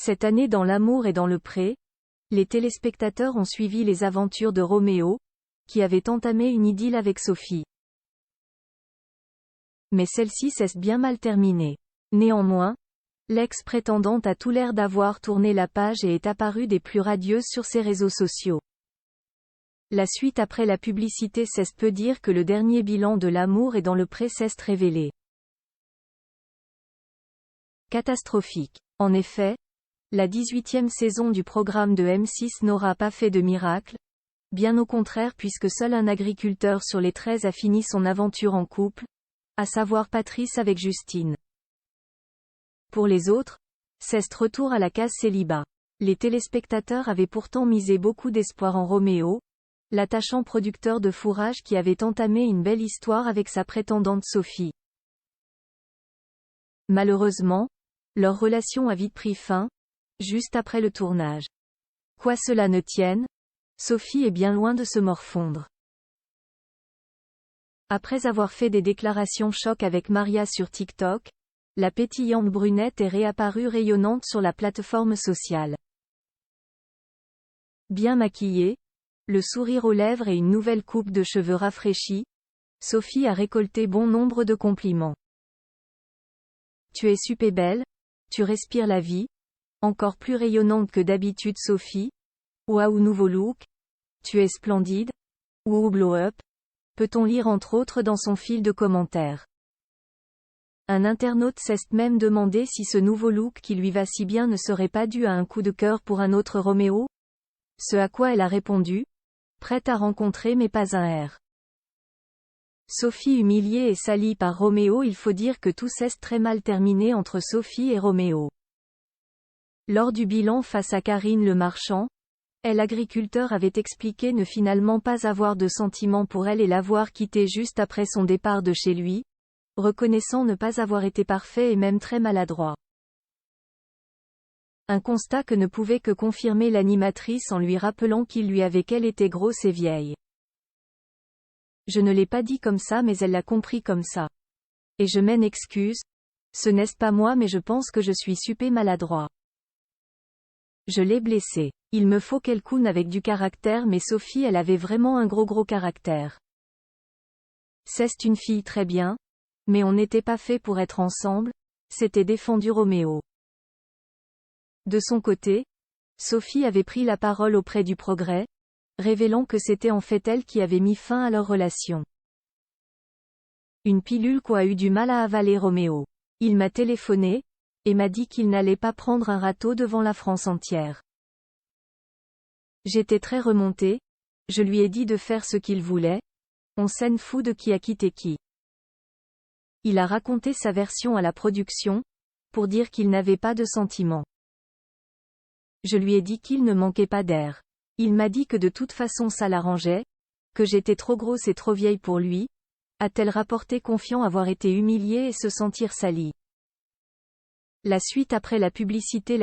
Cette année dans L'amour et dans le pré, les téléspectateurs ont suivi les aventures de Roméo, qui avait entamé une idylle avec Sophie. Mais celle-ci s'est bien mal terminée. Néanmoins, l'ex-prétendante a tout l'air d'avoir tourné la page et est apparue des plus radieuses sur ses réseaux sociaux. La suite après la publicité cesse peut dire que le dernier bilan de L'amour et dans le pré s'est révélé catastrophique. En effet, la 18e saison du programme de M6 n'aura pas fait de miracle, bien au contraire puisque seul un agriculteur sur les 13 a fini son aventure en couple, à savoir Patrice avec Justine. Pour les autres, c'est retour à la case célibat. Les téléspectateurs avaient pourtant misé beaucoup d'espoir en Roméo, l'attachant producteur de fourrage qui avait entamé une belle histoire avec sa prétendante Sophie. Malheureusement, leur relation a vite pris fin, juste après le tournage. Quoi cela ne tienne, Sophie est bien loin de se morfondre. Après avoir fait des déclarations choc avec Maria sur TikTok, la pétillante brunette est réapparue rayonnante sur la plateforme sociale. Bien maquillée, le sourire aux lèvres et une nouvelle coupe de cheveux rafraîchie, Sophie a récolté bon nombre de compliments. Tu es super belle, tu respires la vie, encore plus rayonnante que d'habitude Sophie, waouh nouveau look, tu es splendide, ou blow up, peut-on lire entre autres dans son fil de commentaires. Un internaute s'est même demandé si ce nouveau look qui lui va si bien ne serait pas dû à un coup de cœur pour un autre Roméo. Ce à quoi elle a répondu, prête à rencontrer mais pas un R. Sophie humiliée et salie par Roméo. Il faut dire que tout s'est très mal terminé entre Sophie et Roméo. Lors du bilan face à Karine Le Marchand, l'agriculteur avait expliqué ne finalement pas avoir de sentiments pour elle et l'avoir quittée juste après son départ de chez lui, reconnaissant ne pas avoir été parfait et même très maladroit. Un constat que ne pouvait que confirmer l'animatrice en lui rappelant qu'elle était grosse et vieille. Je ne l'ai pas dit comme ça mais elle l'a compris comme ça. Et je m'en excuse, ce n'est pas moi mais je pense que je suis super maladroit. Je l'ai blessée. Il me faut quelqu'un avec du caractère mais Sophie elle avait vraiment un gros caractère. C'est une fille très bien, mais on n'était pas fait pour être ensemble, s'était défendu Roméo. De son côté, Sophie avait pris la parole auprès du Progrès, révélant que c'était en fait elle qui avait mis fin à leur relation. Une pilule a eu du mal à avaler Roméo. Il m'a téléphoné, et m'a dit qu'il n'allait pas prendre un râteau devant la France entière. J'étais très remontée, je lui ai dit de faire ce qu'il voulait, on s'en fout de qui a quitté qui. Il a raconté sa version à la production, pour dire qu'il n'avait pas de sentiments. Je lui ai dit qu'il ne manquait pas d'air. Il m'a dit que de toute façon ça l'arrangeait, que j'étais trop grosse et trop vieille pour lui, a-t-elle rapporté confiant avoir été humiliée et se sentir salie. La suite après la publicité.